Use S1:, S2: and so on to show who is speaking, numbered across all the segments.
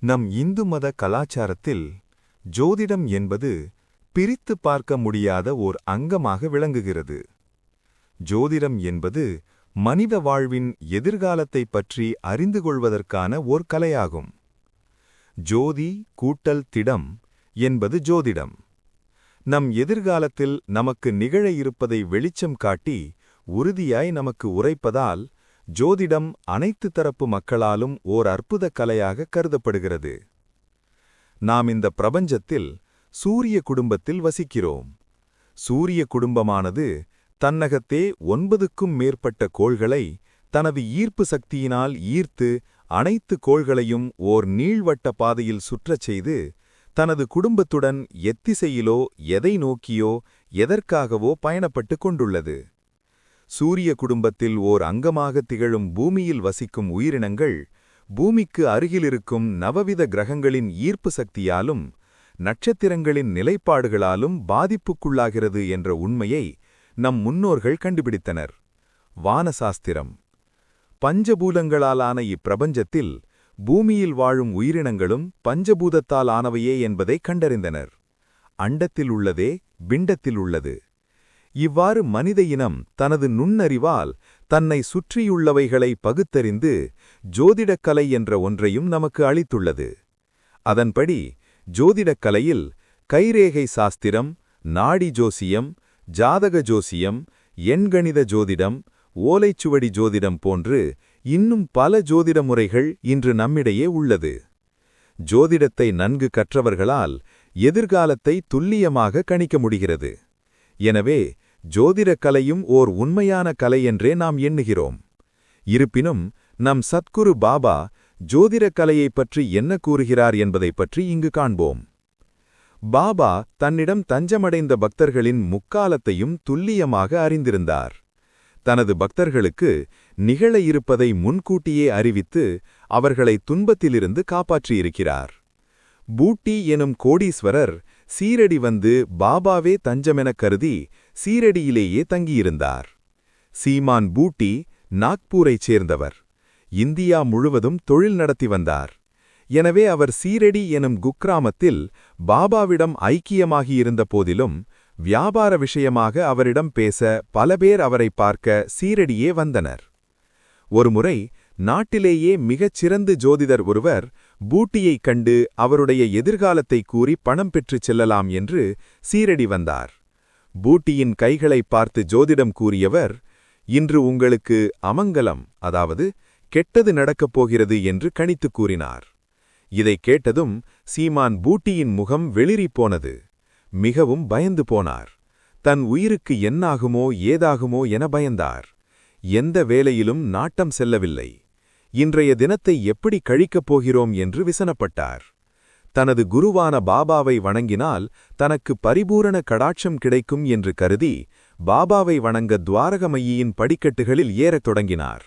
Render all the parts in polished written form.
S1: நம் இந்து மத கலாச்சாரத்தில் ஜோதிடம் என்பது பிரித்து பார்க்க முடியாத ஓர் அங்கமாக விளங்குகிறது. ஜோதிடம் என்பது மனித வாழ்வின் எதிர்காலத்தைப் பற்றி அறிந்து கொள்வதற்கான ஓர் கலையாகும். ஜோதி கூட்டல் திடம் என்பது ஜோதிடம். நம் எதிர்காலத்தில் நமக்கு நிகழ இருப்பதை வெளிச்சம் காட்டி உறுதியாய் நமக்கு உரைப்பதால் ஜோதிடம் அனைத்து தரப்பு மக்களாலும் ஓர் அற்புத கலையாக கருதப்படுகிறது. நாம் இந்த பிரபஞ்சத்தில் சூரிய குடும்பத்தில் வசிக்கிறோம். சூரிய குடும்பமானது தன்னகத்தே 9க்கும் மேற்பட்ட கோள்களை தனது ஈர்ப்பு சக்தியினால் ஈர்த்து அனைத்து கோள்களையும் ஓர் நீள்வட்ட பாதையில் சுற்றச் செய்து தனது குடும்பத்துடன் எத்திசையிலோ எதை நோக்கியோ எதற்காகவோ பயணப்பட்டு கொண்டுள்ளது. சூரிய குடும்பத்தில் ஓர் அங்கமாக திகழும் பூமியில் வசிக்கும் உயிரினங்கள் பூமிக்கு அருகிலிருக்கும் நவவித கிரகங்களின் ஈர்ப்பு சக்தியாலும் நட்சத்திரங்களின் நிலைப்பாடுகளாலும் பாதிப்புக்குள்ளாகிறது என்ற உண்மையை நம் முன்னோர்கள் கண்டுபிடித்தனர். வானசாஸ்திரம் பஞ்சபூதங்களாலான இப்பிரபஞ்சத்தில் பூமியில் வாழும் உயிரினங்களும் பஞ்சபூதத்தால் ஆனவையே என்பதை கண்டறிந்தனர். அண்டத்தில் உள்ளதே பிண்டத்தில் உள்ளது. இவ்வாறு மனித இனம் தனது நுண்ணறிவால் தன்னை சுற்றியுள்ளவைகளை பகுத்தறிந்து ஜோதிடக்கலை என்ற ஒன்றையும் நமக்கு அளித்துள்ளது. அதன்படி ஜோதிடக்கலையில் கைரேகை சாஸ்திரம், நாடி ஜோசியம், ஜாதக ஜோசியம், எண்கணித ஜோதிடம், ஓலைச்சுவடி ஜோதிடம் போன்று இன்னும் பல ஜோதிட முறைகள் இன்று நம்மிடையே உள்ளது. ஜோதிடத்தை நன்கு கற்றவர்களால் எதிர்காலத்தை துல்லியமாக கணிக்க முடிகிறது. எனவே ஜோதிடக்கலையும் ஓர் உண்மையான கலை என்றே நாம் எண்ணுகிறோம். இருப்பினும் நம் சத்குரு பாபா ஜோதிடக்கலையைப் பற்றி என்ன கூறுகிறார் என்பதைப் பற்றி இங்கு காண்போம். பாபா தன்னிடம் தஞ்சமடைந்த பக்தர்களின் முக்காலத்தையும் துல்லியமாக அறிந்திருந்தார். தனது பக்தர்களுக்கு நிகழ இருப்பதை முன்கூட்டியே அறிவித்து அவர்களை துன்பத்திலிருந்து காப்பாற்றியிருக்கிறார். பூட்டி எனும் கோடீஸ்வரர் சீரடி வந்து பாபாவே தஞ்சமெனக் கருதி சீரடியிலேயே தங்கியிருந்தார். சீமான் பூட்டி நாக்பூரைச் சேர்ந்தவர். இந்தியா முழுவதும் தொழில் நடத்தி வந்தார். எனவே அவர் சீரடி எனும் குக்கிராமத்தில் பாபாவிடம் ஐக்கியமாகியிருந்த போதிலும் வியாபார விஷயமாக அவரிடம் பேச பல பேர் அவரை பார்க்க சீரடியே வந்தனர். ஒருமுறை நாட்டிலேயே மிகச் சிறந்த ஜோதிடர் ஒருவர் பூட்டியைக் கண்டு அவருடைய எதிர்காலத்தை கூறி பணம் பெற்றுச் செல்லலாம் என்று சீரடி வந்தார். பூட்டியின் கைகளை பார்த்து ஜோதிடம் கூறியவர், இன்று உங்களுக்கு அமங்கலம், அதாவது கெட்டது நடக்கப் போகிறது என்று கணித்துக் கூறினார். இதைக் கேட்டதும் சீமான் பூட்டியின் முகம் வெளிறிப் போனது. மிகவும் பயந்து போனார். தன் உயிருக்கு என்னாகுமோ ஏதாகுமோ என பயந்தார். எந்த வேலையிலும் நாட்டம் செல்லவில்லை. இன்றைய தினத்தை எப்படி கழிக்கப் போகிறோம் என்று விசனப்பட்டார். தனது குருவான பாபாவை வணங்கினால் தனக்கு பரிபூரண கடாட்சம் கிடைக்கும் என்று கருதி பாபாவை வணங்க துவாரகமையின் படிக்கட்டுகளில் ஏறத் தொடங்கினார்.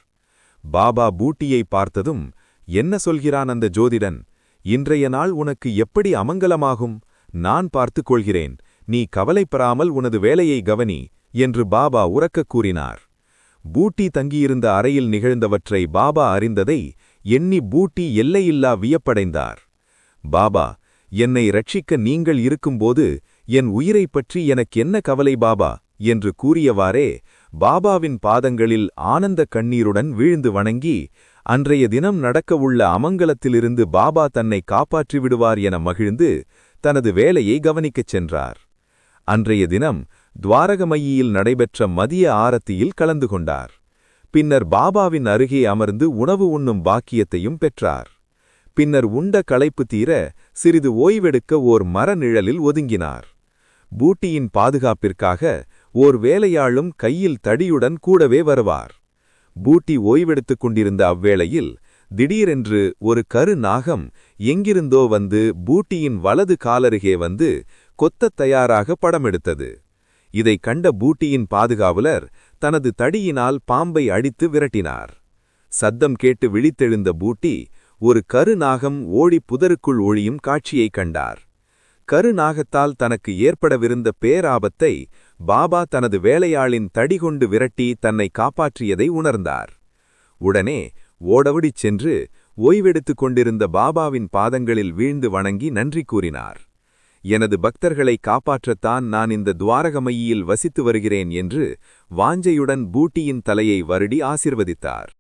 S1: பாபா பூட்டியை பார்த்ததும், என்ன சொல்கிறான் அந்த ஜோதிடன்? இன்றைய நாள் உனக்கு எப்படி அமங்கலமாகும்? நான் பார்த்துக் கொள்கிறேன், நீ கவலைப்படாமல் உனது வேலையை கவனி என்று பாபா உரக்கக் கூறினார். பூட்டி தங்கியிருந்த அறையில் நிகழ்ந்தவற்றை பாபா அறிந்ததை எண்ணி பூட்டி எல்லையில்லா வியப்படைந்தார். பாபா, என்னை ரட்சிக்க நீங்கள் இருக்கும்போது என் உயிரைப் பற்றி எனக்கு என்ன கவலை பாபா என்று கூறியவாறே பாபாவின் பாதங்களில் ஆனந்த கண்ணீருடன் வீழ்ந்து வணங்கி அன்றைய தினம் நடக்கவுள்ள அமங்கலத்திலிருந்து பாபா தன்னை காப்பாற்றி விடுவார் என மகிழ்ந்து தனது வேலையை கவனிக்கச் சென்றார். அன்றைய தினம் துவாரகமையில் நடைபெற்ற மதிய ஆரத்தியில் கலந்து கொண்டார். பின்னர் பாபாவின் அருகே அமர்ந்து உணவு உண்ணும் பாக்கியத்தையும் பெற்றார். பின்னர் உண்ட களைப்பு தீர சிறிது ஓய்வெடுக்க ஓர் மர நிழலில் ஒதுங்கினார். பூட்டியின் பாதுகாப்பிற்காக ஓர் வேலையாளும் கையில் தடியுடன் கூடவே வருவார். பூட்டி ஓய்வெடுத்துக் கொண்டிருந்த அவ்வேளையில் திடீரென்று ஒரு கரு நாகம் எங்கிருந்தோ வந்து பூட்டியின் வலது காலருகே வந்து கொத்தத் தயாராக படமெடுத்தது. இதைக் கண்ட பூட்டியின் பாதுகாவலர் தனது தடியினால் பாம்பை அடித்து விரட்டினார். சத்தம் கேட்டு விழித்தெழுந்த பூட்டி ஒரு கரு நாகம் ஓடி புதருக்குள் ஒழியும் காட்சியைக் கண்டார். கரு நாகத்தால் தனக்கு ஏற்படவிருந்த பேராபத்தை பாபா தனது வேலையாளின் தடி கொண்டு விரட்டி தன்னை காப்பாற்றியதை உணர்ந்தார். உடனே ஓடவடிச் சென்று ஓய்வெடுத்துக் கொண்டிருந்த பாபாவின் பாதங்களில் வீழ்ந்து வணங்கி நன்றி கூறினார். எனது பக்தர்களை காப்பாற்றத்தான் நான் இந்த துவாரகமயியில் வசித்து வருகிறேன் என்று வாஞ்சையுடன் பூட்டியின் தலையை வருடி ஆசிர்வதித்தார்.